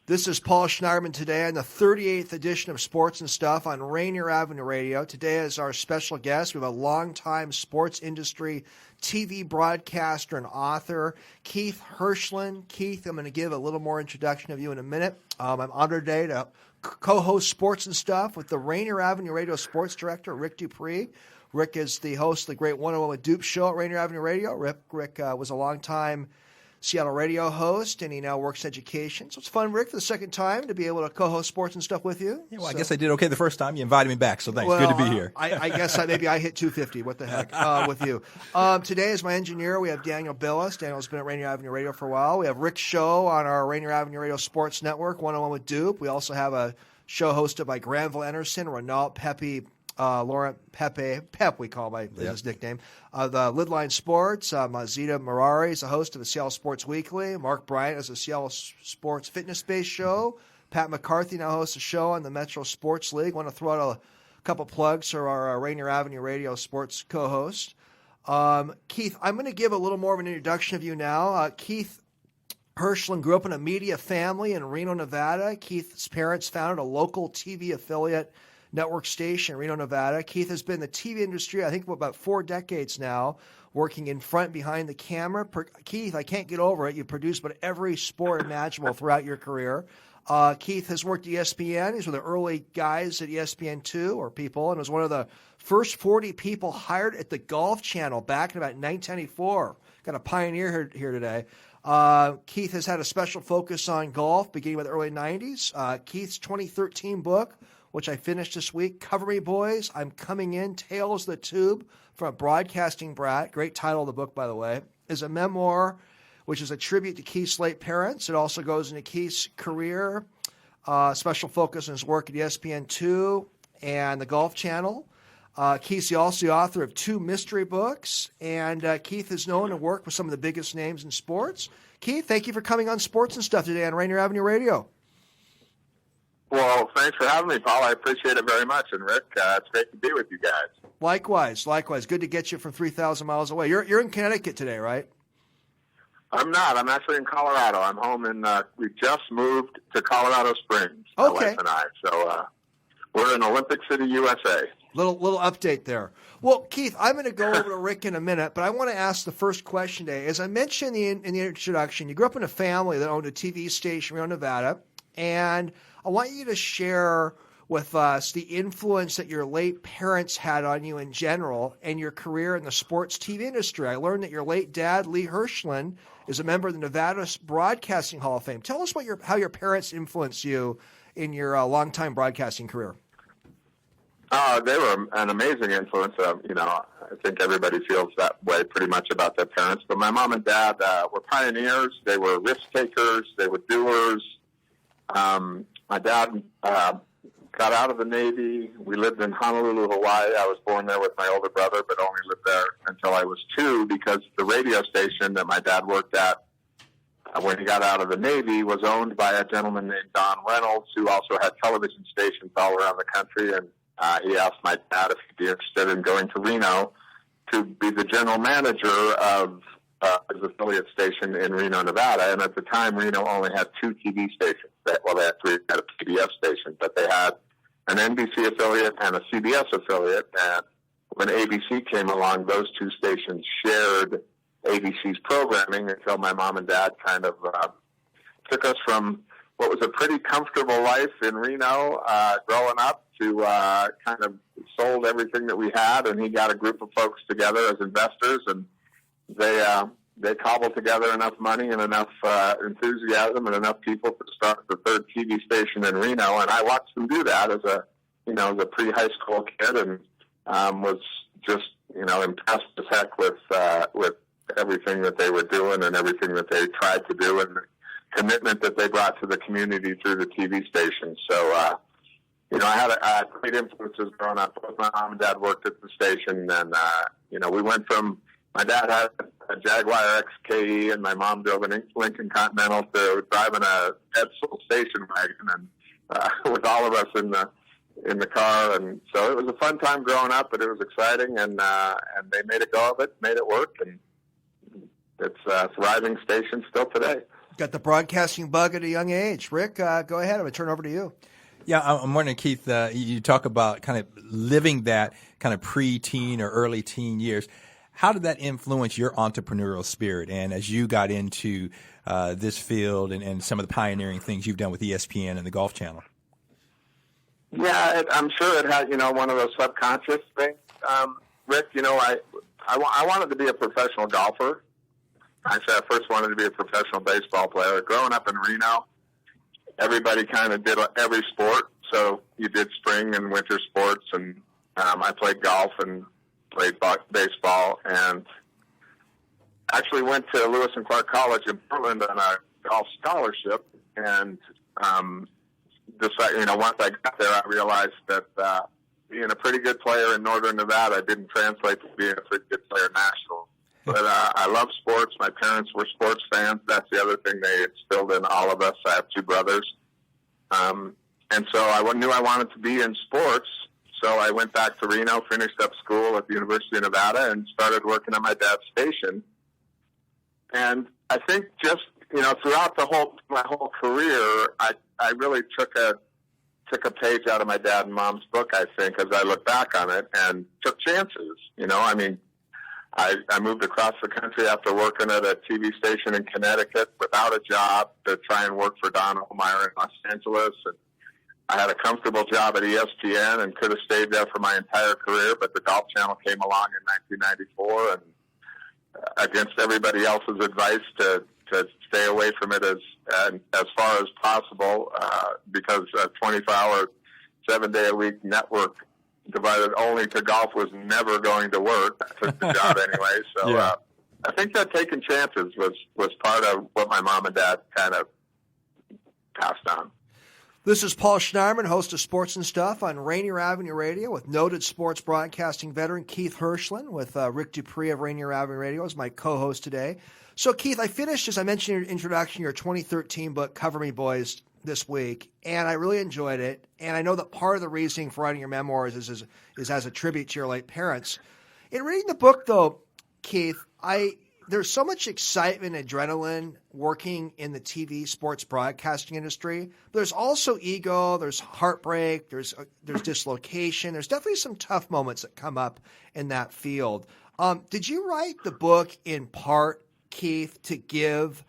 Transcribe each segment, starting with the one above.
This is Paul Schneiderman today on the 38th edition of Sports and Stuff on Rainier Avenue Radio. Today is our special guest. We have a longtime sports industry TV broadcaster and author, Keith Hirshland. Keith, I'm going to give a little more introduction of you in a minute. I'm honored today to co-host Sports and Stuff with the Rainier Avenue Radio sports director, Rick Dupree. Rick is the host of the great 101 with Dupe show at Rainier Avenue Radio. Rick was a longtime Seattle radio host, and he now works in education. So it's fun, Rick, for the second time to be able to co-host Sports and Stuff with you. Yeah, well, I guess I did okay the first time. You invited me back, so thanks. Well, good to be here. I guess maybe I hit 250. What the heck with you. Today is my engineer. We have Daniel Billis. Daniel's been at Rainier Avenue Radio for a while. We have Rick's show on our Rainier Avenue Radio Sports Network, 101 with Dupe. We also have a show hosted by Granville Anderson, Renault Pepe, Laurent Pepe, Pep we call his nickname. The Lidline Sports, Mazita Marari is the host of the Seattle Sports Weekly. Mark Bryant is a Seattle Sports Fitness-based show. Pat McCarthy now hosts a show on the Metro Sports League. Want to throw out a couple plugs for our Rainier Avenue Radio sports co-host. Keith, I'm going to give a little more of an introduction of you now. Keith Hirshland grew up in a media family in Reno, Nevada. Keith's parents founded a local TV affiliate network station in Reno, Nevada. Keith has been in the TV industry, I think, for about 4 decades now, working in front, behind the camera. Keith, I can't get over it. You produced about every sport imaginable throughout your career. Keith has worked at ESPN. He's one of the early guys at ESPN2, or people, and was one of the first 40 people hired at the Golf Channel back in about 1994. Got a pioneer here today. Keith has had a special focus on golf beginning with the early 90s. Keith's 2013 book, which I finished this week, Cover Me Boys, I'm Coming In, Tales of the Tube from a Broadcasting Brat, great title of the book, by the way, is a memoir, which is a tribute to Keith's late parents. It also goes into Keith's career, special focus on his work at ESPN2 and the Golf Channel. Keith's also the author of 2 mystery books, and Keith is known to work with some of the biggest names in sports. Keith, thank you for coming on Sports and Stuff today on Rainier Avenue Radio. Well, thanks for having me, Paul. I appreciate it very much. And Rick, it's great to be with you guys. Likewise. Good to get you from 3,000 miles away. You're in Connecticut today, right? I'm not. I'm actually in Colorado. I'm home we just moved to Colorado Springs, my okay. wife and I. So we're in Olympic City, USA. Little update there. Well, Keith, I'm going to go over to Rick in a minute, but I want to ask the first question today. As I mentioned in the introduction, you grew up in a family that owned a TV station in Reno, Nevada, and I want you to share with us the influence that your late parents had on you in general and your career in the sports TV industry. I learned that your late dad, Lee Hirshland, is a member of the Nevada Broadcasting Hall of Fame. Tell us how your parents influenced you in your longtime broadcasting career. They were an amazing influence. I think everybody feels that way pretty much about their parents. But my mom and dad were pioneers. They were risk takers. They were doers. My dad got out of the Navy. We lived in Honolulu, Hawaii. I was born there with my older brother, but only lived there until I was 2 because the radio station that my dad worked at when he got out of the Navy was owned by a gentleman named Don Reynolds, who also had television stations all around the country. And he asked my dad if he'd be interested in going to Reno to be the general manager of his affiliate station in Reno, Nevada. And at the time, Reno only had 2 TV stations. They had 3 at a PBS station, but they had an NBC affiliate and a CBS affiliate. And when ABC came along, those 2 stations shared ABC's programming until my mom and dad kind of took us from what was a pretty comfortable life in Reno growing up to kind of sold everything that we had. And he got a group of folks together as investors, and they cobbled together enough money and enough enthusiasm and enough people to start the 3rd TV station in Reno. And I watched them do that as a pre-high school kid, and was just impressed as heck with everything that they were doing and everything that they tried to do and the commitment that they brought to the community through the TV station. So I had great influences growing up. Both my mom and dad worked at the station, and we went from. My dad had a Jaguar XKE, and my mom drove a Lincoln Continental to driving a Edsel station wagon, and with all of us in the car. And so it was a fun time growing up, but it was exciting, and they made a go of it, made it work, and it's a thriving station still today. Got the broadcasting bug at a young age. Rick, go ahead. I'm going to turn over to you. Yeah, I'm wondering, Keith, you talk about kind of living that kind of pre-teen or early teen years. How did that influence your entrepreneurial spirit? And as you got into this field and some of the pioneering things you've done with ESPN and the Golf Channel? Yeah, I'm sure it had, one of those subconscious things. Rick, I wanted to be a professional golfer. Actually, I first wanted to be a professional baseball player. Growing up in Reno, everybody kind of did every sport. So you did spring and winter sports, and I played golf and played baseball, and actually went to Lewis and Clark College in Portland on a golf scholarship. And decided, once I got there, I realized that being a pretty good player in Northern Nevada didn't translate to being a pretty good player national. But I love sports. My parents were sports fans. That's the other thing they instilled in all of us. I have two brothers. And so I knew I wanted to be in sports. So I went back to Reno, finished up school at the University of Nevada, and started working at my dad's station. And I think just, throughout my whole career, I really took a page out of my dad and mom's book, I think, as I look back on it, and took chances. I moved across the country after working at a TV station in Connecticut without a job to try and work for Don Ohlmeyer in Los Angeles. And I had a comfortable job at ESPN and could have stayed there for my entire career, but the Golf Channel came along in 1994, and against everybody else's advice to stay away from it as far as possible, because a 24-hour, 7-day-a-week network divided only to golf was never going to work. I took the job anyway. So yeah. I think that taking chances was part of what my mom and dad kind of passed on. This is Paul Schneiderman, host of Sports and Stuff on Rainier Avenue Radio, with noted sports broadcasting veteran Keith Hirshland, with Rick Dupree of Rainier Avenue Radio as my co-host today. So, Keith, I finished, as I mentioned in your introduction, your 2013 book, Cover Me Boys, this week, and I really enjoyed it. And I know that part of the reasoning for writing your memoirs is as a tribute to your late parents. In reading the book, though, Keith, there's so much excitement and adrenaline working in the TV sports broadcasting industry. There's also ego, there's heartbreak, there's dislocation. There's definitely some tough moments that come up in that field. Did you write the book in part, Keith, to give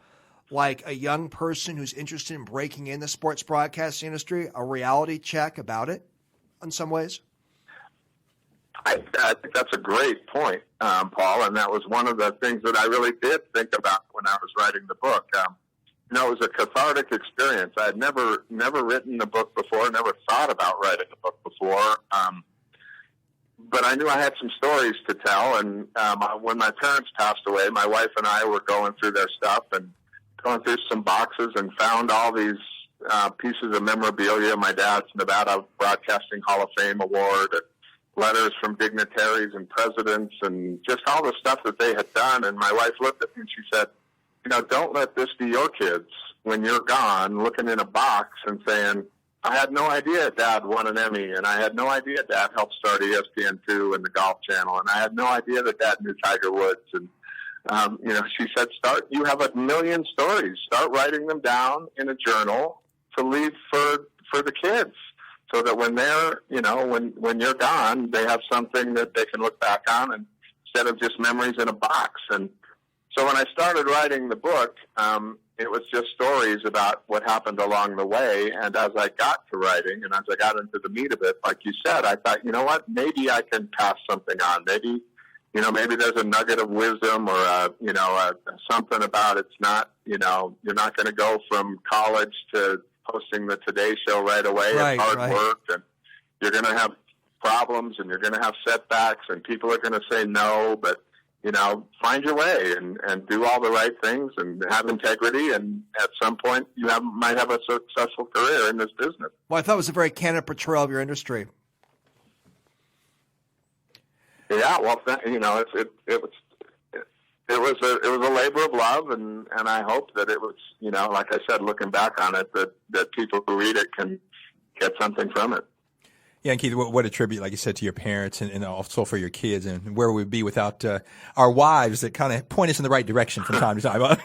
like a young person who's interested in breaking in the sports broadcasting industry a reality check about it in some ways? I think that's a great point, Paul, and that was one of the things that I really did think about when I was writing the book. It was a cathartic experience. I had never written a book before, never thought about writing a book before, but I knew I had some stories to tell. And when my parents passed away, my wife and I were going through their stuff and going through some boxes and found all these pieces of memorabilia. My dad's Nevada Broadcasting Hall of Fame award, letters from dignitaries and presidents, and just all the stuff that they had done. And my wife looked at me and she said, don't let this be your kids when you're gone, looking in a box and saying, I had no idea Dad won an Emmy, and I had no idea Dad helped start ESPN2 and the Golf Channel, and I had no idea that Dad knew Tiger Woods. And she said, you have 1 million stories. Start writing them down in a journal to leave for the kids, so that when they're, when you're gone, they have something that they can look back on, and instead of just memories in a box. And so when I started writing the book, it was just stories about what happened along the way. And as I got to writing and as I got into the meat of it, like you said, I thought, maybe I can pass something on. Maybe there's a nugget of wisdom or, something about it's not, you're not going to go from college to hosting the Today Show right away. Right, it's hard work, and you're going to have problems, and you're going to have setbacks, and people are going to say no, but, find your way and do all the right things and have integrity, and at some point you might have a successful career in this business. Well, I thought it was a very candid portrayal of your industry. Yeah, well, it was a labor of love, and I hope that it was, like I said, looking back on it, that people who read it can get something from it. Yeah, and Keith, what a tribute, like you said, to your parents and also for your kids, and where we'd be without our wives that kind of point us in the right direction from time to time.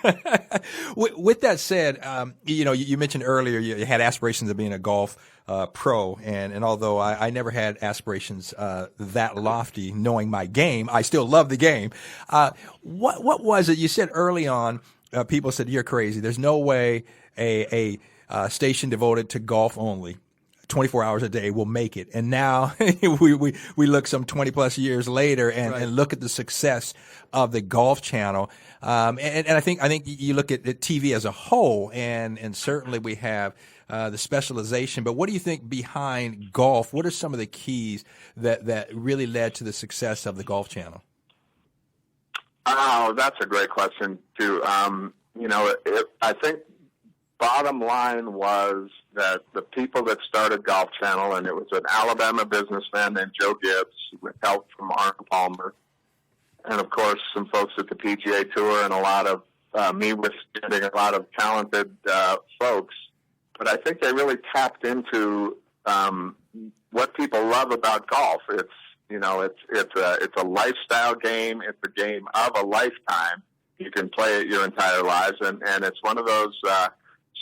With that said, you mentioned earlier you had aspirations of being a golf pro, and although I never had aspirations that lofty, knowing my game, I still love the game. What was it? You said early on, people said, "You're crazy. There's no way a station devoted to golf only 24 hours a day will make it." And now we look some 20 plus years later and look at the success of the Golf Channel. And I think you look at TV as a whole, and certainly we have the specialization. But what do you think behind golf? What are some of the keys that really led to the success of the Golf Channel? Oh, that's a great question too. I think bottom line was that the people that started Golf Channel, and it was an Alabama businessman named Joe Gibbs with help from Arnold Palmer, and of course some folks at the PGA Tour, and a lot of me withstanding a lot of talented folks. But I think they really tapped into what people love about golf. It's a lifestyle game. It's a game of a lifetime. You can play it your entire lives, and it's one of those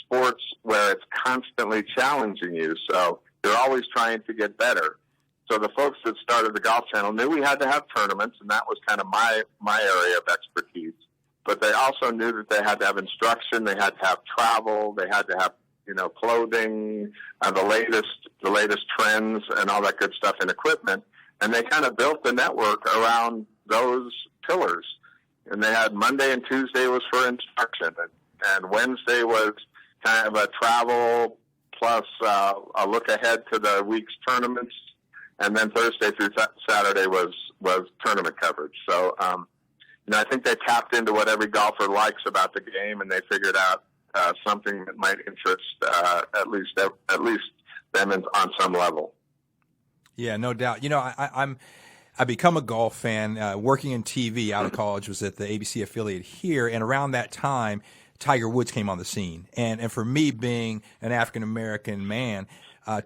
sports where it's constantly challenging you. So you're always trying to get better. So the folks that started the Golf Channel knew we had to have tournaments, and that was kind of my area of expertise. But they also knew that they had to have instruction, they had to have travel, they had to have clothing, the latest trends, and all that good stuff, and equipment. And they kind of built the network around those pillars. And they had Monday and Tuesday was for instruction, and Wednesday was kind of a travel plus a look ahead to the week's tournaments, and then Thursday through Saturday was tournament coverage. So, I think they tapped into what every golfer likes about the game, and they figured out something that might interest at least them on some level. Yeah, no doubt. I become a golf fan. Working in TV out of college, was at the ABC affiliate here, and around that time, Tiger Woods came on the scene. And for me, being an African American man,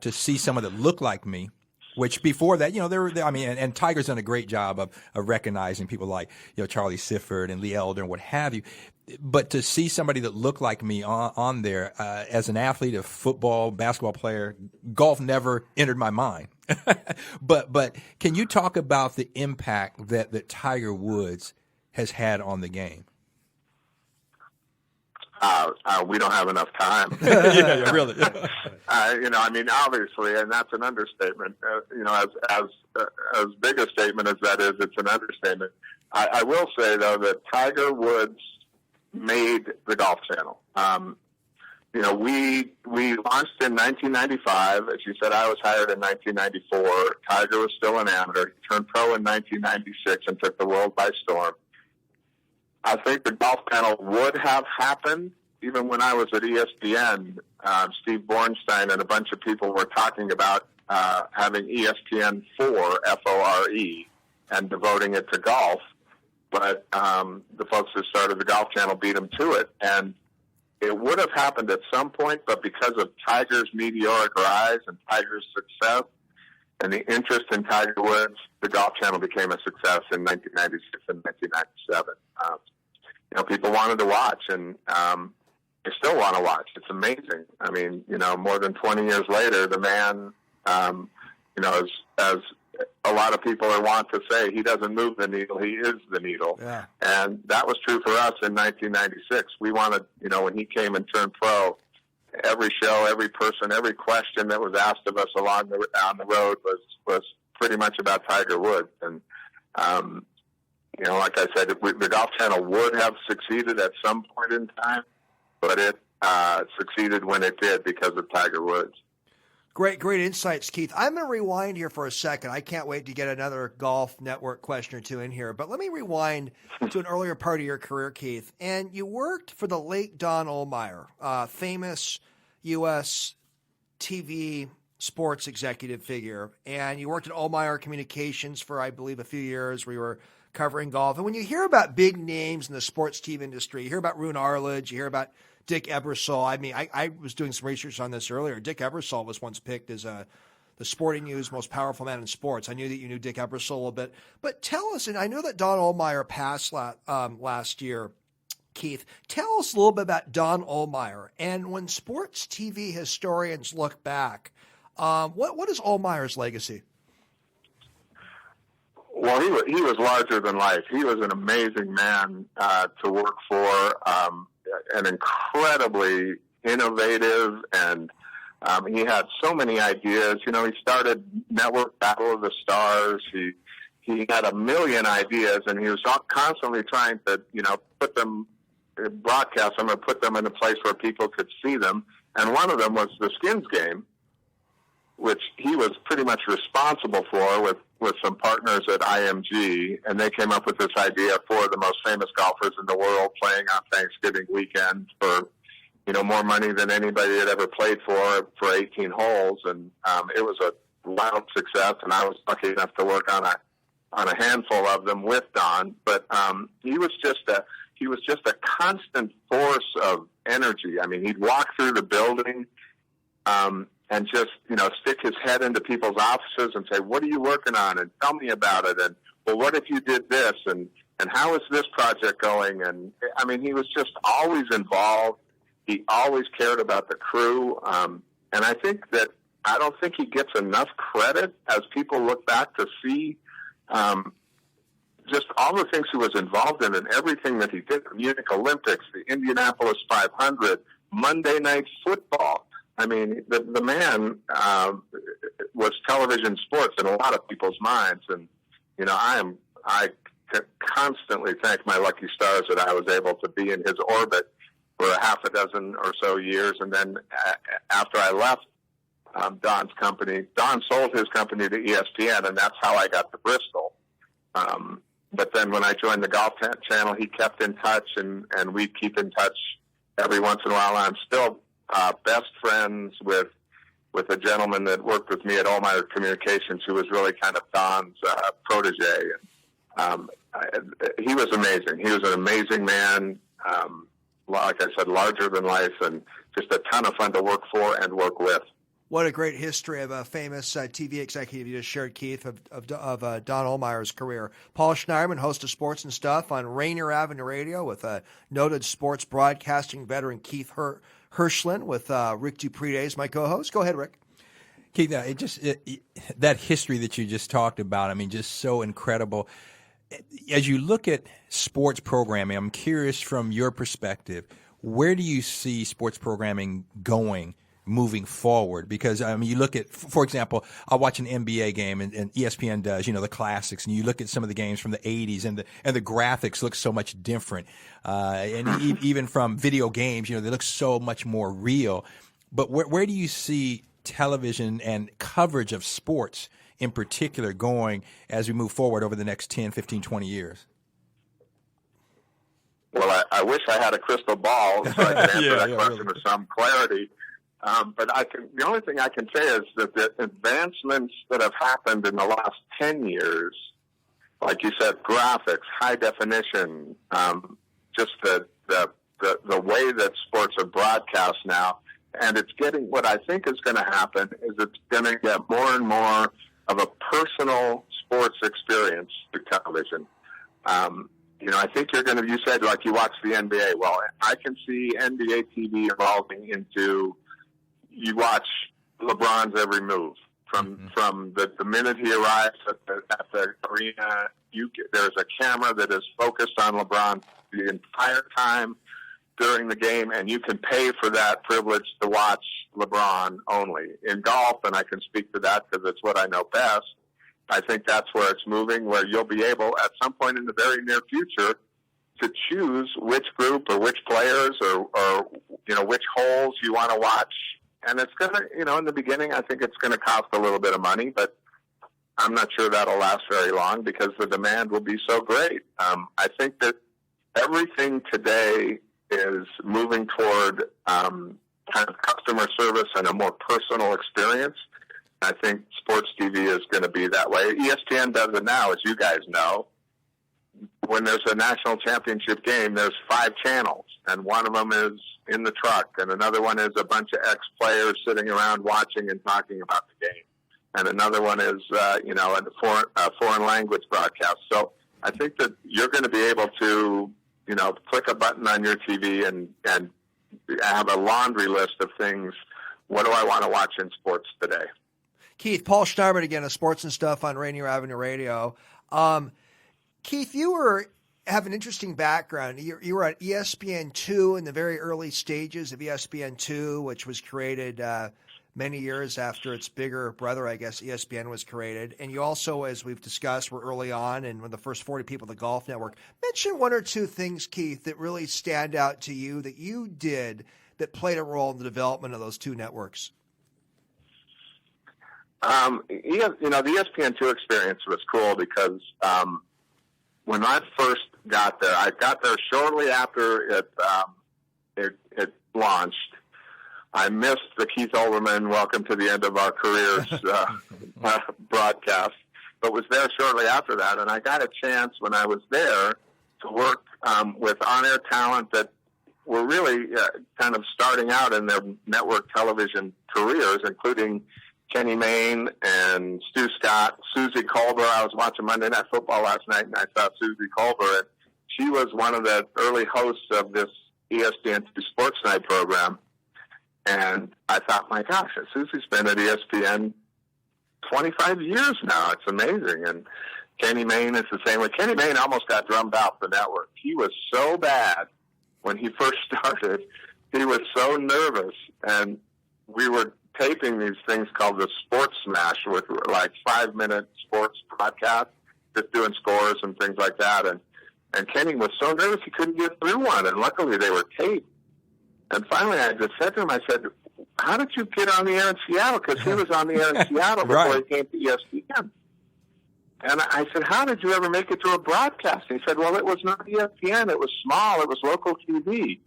to see someone that looked like me, which before that, and Tiger's done a great job of recognizing people like Charlie Sifford and Lee Elder and what have you. But to see somebody that looked like me on there, as an athlete, a football, basketball player, golf never entered my mind. But can you talk about the impact that Tiger Woods has had on the game? We don't have enough time. Yeah, really. Obviously, and that's an understatement. As big a statement as that is, it's an understatement. I will say though that Tiger Woods made the Golf Channel. We launched in 1995. As you said, I was hired in 1994. Tiger was still an amateur. He turned pro in 1996 and took the world by storm. I think the Golf Channel would have happened even when I was at ESPN. Steve Bornstein and a bunch of people were talking about having ESPN4, F-O-R-E, and devoting it to golf. But the folks who started the Golf Channel beat them to it. And it would have happened at some point, but because of Tiger's meteoric rise and Tiger's success and the interest in Tiger Woods, the Golf Channel became a success in 1996 and 1997. People wanted to watch, and they still want to watch. It's amazing. I mean, more than 20 years later, the man, as a lot of people are wont to say, he doesn't move the needle, he is the needle. Yeah. And that was true for us in 1996. We wanted, when he came and turned pro, every show, every person, every question that was asked of us on the road was pretty much about Tiger Woods. And, like I said, the Golf Channel would have succeeded at some point in time, but it succeeded when it did because of Tiger Woods. Great insights, Keith. I'm going to rewind here for a second. I can't wait to get another Golf Network question or two in here. But let me rewind to an earlier part of your career, Keith. And you worked for the late Don Ohlmeyer, famous U.S. TV sports executive figure. And you worked at Ohlmeyer Communications for, I believe, a few years where you were covering golf. And when you hear about big names in the sports TV industry, you hear about Roone Arledge, you hear about Dick Ebersol. I mean, I was doing some research on this earlier. Dick Ebersol was once picked as a the sporting news, most powerful man in sports. I knew that you knew Dick Ebersol a little bit. But tell us, and I know that Don Ohlmeyer passed last year, Keith. Tell us a little bit about Don Ohlmeyer. And when sports TV historians look back, what is Ohlmeyer's legacy? Well, he was larger than life. He was an amazing man to work for, an incredibly innovative, and he had so many ideas. You know, he started Network Battle of the Stars. He had a million ideas, and he was constantly trying to, put them, broadcast them, and put them in a place where people could see them. And one of them was the Skins game, which he was pretty much responsible for with some partners at IMG, and they came up with this idea for the most famous golfers in the world playing on Thanksgiving weekend for, more money than anybody had ever played for 18 holes, and it was a wild success, and I was lucky enough to work on a handful of them with Don, but he was just a constant force of energy. I mean, he'd walk through the building, and just, stick his head into people's offices and say, what are you working on? And tell me about it. And, well, what if you did this? And how is this project going? And, I mean, he was just always involved. He always cared about the crew. And I think that I don't think he gets enough credit as people look back to see just all the things he was involved in and everything that he did. The Munich Olympics, the Indianapolis 500, Monday Night Football. I mean, the man was television sports in a lot of people's minds, and I constantly thank my lucky stars that I was able to be in his orbit for a half a dozen or so years. And then after I left Don's company, Don sold his company to ESPN, and that's how I got to Bristol. But then when I joined the Golf Channel, he kept in touch, and we'd keep in touch every once in a while. I'm still best friends with a gentleman that worked with me at Ohlmeyer Communications, who was really kind of Don's protege. He was amazing. He was an amazing man, like I said, larger than life, and just a ton of fun to work for and work with. What a great history of a famous TV executive you just shared, Keith, of Don Ohlmeyer's career. Paul Schneiderman, host of Sports and Stuff on Rainier Avenue Radio with noted sports broadcasting veteran Keith Hirshland with Rick Dupree as my co-host. Go ahead, Rick. Keith, that history that you just talked about, I mean, just so incredible. As you look at sports programming, I'm curious from your perspective, where do you see sports programming going moving forward? Because, I mean, you look at, for example, I'll watch an NBA game, and ESPN does, the classics, and you look at some of the games from the 80s, and the graphics look so much different. Even from video games, they look so much more real. But where do you see television and coverage of sports in particular going as we move forward over the next 10, 15, 20 years? Well, I wish I had a crystal ball so I could answer that question with some clarity. But the only thing I can say is that the advancements that have happened in the last 10 years, like you said, graphics, high definition, just the way that sports are broadcast now, and it's getting, what I think is going to happen is it's going to get more and more of a personal sports experience through television. I think you said like you watch the NBA. Well, I can see NBA TV evolving into, you watch LeBron's every move from the minute he arrives at the arena. There's a camera that is focused on LeBron the entire time during the game, and you can pay for that privilege to watch LeBron only. In golf, and I can speak to that because it's what I know best, I think that's where it's moving, where you'll be able at some point in the very near future to choose which group or which players or which holes you want to watch. And it's going to, in the beginning, I think it's going to cost a little bit of money, but I'm not sure that'll last very long because the demand will be so great. I think that everything today is moving toward kind of customer service and a more personal experience. I think sports TV is going to be that way. ESPN does it now, as you guys know. When there's a national championship game, there's 5 channels, and one of them is in the truck, and another one is a bunch of ex-players sitting around watching and talking about the game. and another one is, a foreign language broadcast. So I think that you're going to be able to, click a button on your TV and have a laundry list of things. What do I want to watch in sports today? Keith, Paul Schneider again of Sports and Stuff on Rainier Avenue Radio. Keith, you have an interesting background. You were at ESPN2 in the very early stages of ESPN2, which was created many years after its bigger brother, I guess, ESPN was created. And you also, as we've discussed, were early on and one of the first 40 people at the Golf Network. Mention one or two things, Keith, that really stand out to you that you did that played a role in the development of those two networks. The ESPN2 experience was cool because when I first got there, I got there shortly after it launched. I missed the Keith Olbermann "Welcome to the End of Our Careers" broadcast, but was there shortly after that. And I got a chance when I was there to work with on-air talent that were really kind of starting out in their network television careers, including Kenny Mayne and Stu Scott, Susie Colbert. I was watching Monday Night Football last night, and I saw Susie Colbert. And she was one of the early hosts of this ESPN Sports Night program. And I thought, my gosh, Susie's been at ESPN 25 years now. It's amazing. And Kenny Mayne is the same way. Kenny Mayne almost got drummed off the network. He was so bad when he first started. He was so nervous. And we were taping these things called the Sports Smash, with like 5-minute sports podcasts, just doing scores and things like that. And Kenny was so nervous he couldn't get through one. And luckily they were taped. And finally, I just said to him, I said, how did you get on the air in Seattle? Because he was on the air in Seattle before he came to ESPN. And I said, how did you ever make it to a broadcast? And he said, well, it was not ESPN. It was small. It was local TV.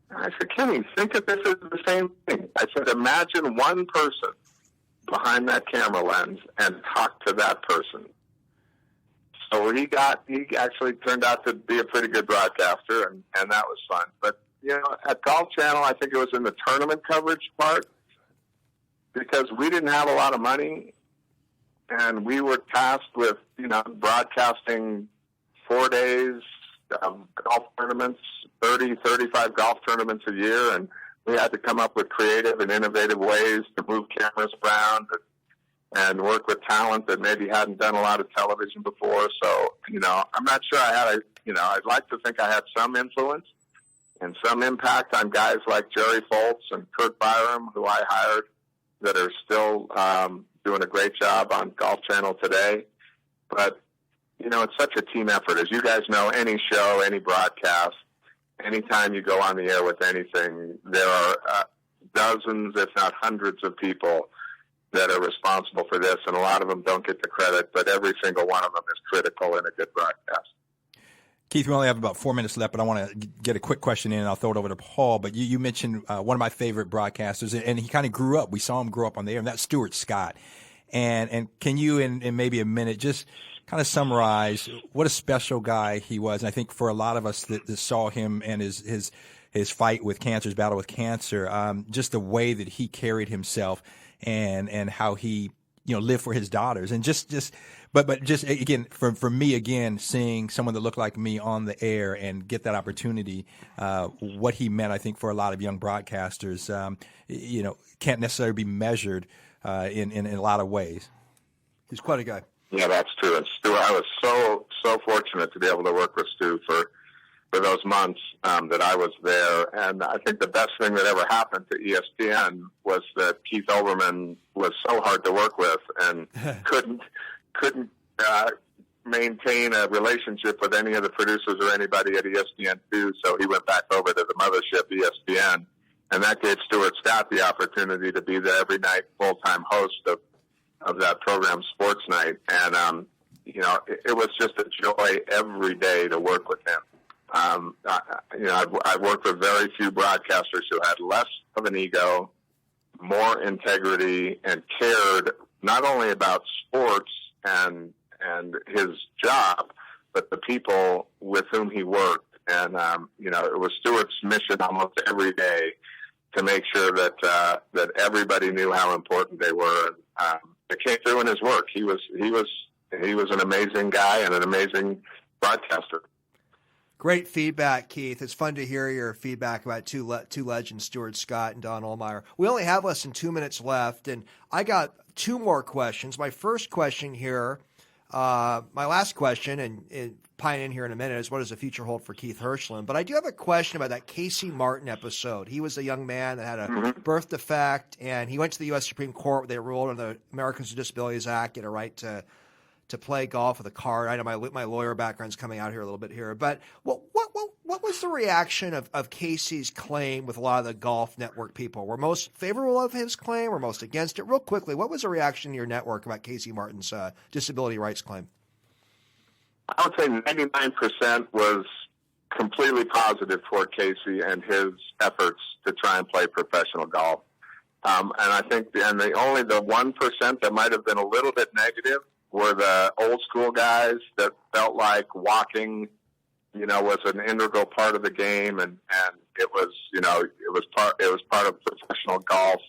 And I said, Kenny, think of this as the same thing. I said, imagine one person behind that camera lens and talk to that person. So he actually turned out to be a pretty good broadcaster, and that was fun. But at Golf Channel, I think it was in the tournament coverage part, because we didn't have a lot of money, and we were tasked with, broadcasting 4 days of golf tournaments, 30, 35 golf tournaments a year, and we had to come up with creative and innovative ways to move cameras around and work with talent that maybe hadn't done a lot of television before. So, I'm not sure I'd like to think I had some influence and some impact on guys like Jerry Foltz and Kurt Byram, who I hired, that are still doing a great job on Golf Channel today. But, it's such a team effort. As you guys know, any show, any broadcast, anytime you go on the air with anything, there are dozens, if not hundreds of people that are responsible for this, and a lot of them don't get the credit, but every single one of them is critical in a good broadcast. Keith, we only have about 4 minutes left, but I want to get a quick question in, and I'll throw it over to Paul. But you mentioned one of my favorite broadcasters, and he kind of grew up. We saw him grow up on the air, and that's Stuart Scott. And can you, in maybe a minute, just kind of summarize what a special guy he was? And I think for a lot of us that saw him and his fight with cancer, his battle with cancer, just the way that he carried himself and how he lived for his daughters, and but just again, for me, again, seeing someone that looked like me on the air and get that opportunity, what he meant, I think, for a lot of young broadcasters, can't necessarily be measured in a lot of ways. He's quite a guy. Yeah, that's true. And Stu, I was so fortunate to be able to work with Stu for those months that I was there. And I think the best thing that ever happened to ESPN was that Keith Olbermann was so hard to work with and couldn't maintain a relationship with any of the producers or anybody at ESPN2, so he went back over to the mothership, ESPN, and that gave Stuart Scott the opportunity to be the every night full-time host of that program, Sports Night. And, it was just a joy every day to work with him. I've worked with very few broadcasters who had less of an ego, more integrity, and cared not only about sports and his job, but the people with whom he worked. And, it was Stuart's mission almost every day to make sure that everybody knew how important they were. came through in his work. He was an amazing guy and an amazing broadcaster. Great feedback, Keith. It's fun to hear your feedback about two legends, Stuart Scott and Don Ohlmeyer. We only have less than 2 minutes left, and I got two more questions. My first question here, my last question, and pine in here in a minute, is what does the future hold for Keith Hirshland? But I do have a question about that Casey Martin episode. He was a young man that had a birth defect, and he went to the U.S. Supreme Court where they ruled on the Americans with Disabilities Act, get a right to play golf with a card. I know my lawyer background's coming out here a little bit here, but what was the reaction of Casey's claim with a lot of the Golf Network people? Were most favorable of his claim or most against it? Real quickly, what was the reaction in your network about Casey Martin's disability rights claim? I would say 99% was completely positive toward Casey and his efforts to try and play professional golf. And I think the 1% that might have been a little bit negative were the old school guys that felt like walking, was an integral part of the game, and it was part of professional golf,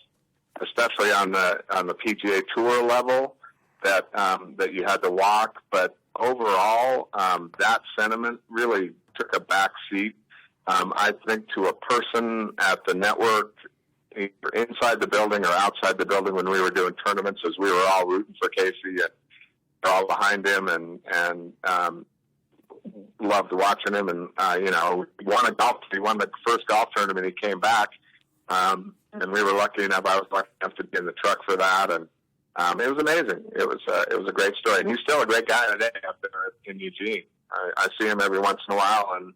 especially on the PGA Tour level, that you had to walk. But overall, that sentiment really took a back seat. I think to a person at the network, either inside the building or outside the building when we were doing tournaments, as we were all rooting for Casey and all behind him, and loved watching him. And he won the first golf tournament. He came back, and we were lucky enough. I was lucky enough to be in the truck for that, and it was amazing. It was a great story, and he's still a great guy today up there in Eugene. I see him every once in a while, and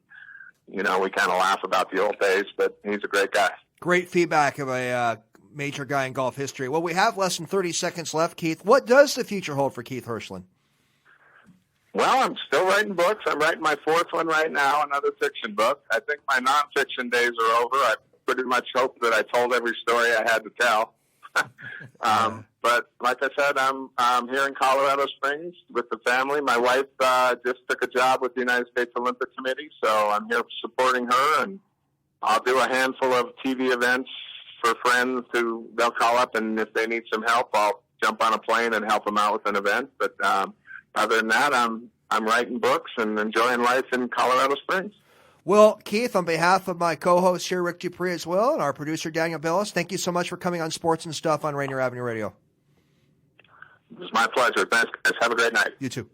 we kind of laugh about the old days, but he's a great guy. Great feedback of a major guy in golf history. Well, we have less than 30 seconds left, Keith. What does the future hold for Keith Hirshland? Well, I'm still writing books. I'm writing my fourth one right now, another fiction book. I think my nonfiction days are over. I pretty much hope that I told every story I had to tell. But like I said, I'm here in Colorado Springs with the family. My wife just took a job with the United States Olympic Committee, so I'm here supporting her, and I'll do a handful of TV events for friends who they'll call up, and if they need some help, I'll jump on a plane and help them out with an event. But other than that, I'm writing books and enjoying life in Colorado Springs. Well, Keith, on behalf of my co-host here, Rick Dupree, as well, and our producer, Daniel Billis, thank you so much for coming on Sports and Stuff on Rainier Avenue Radio. It was my pleasure. Thanks, guys. Have a great night. You too.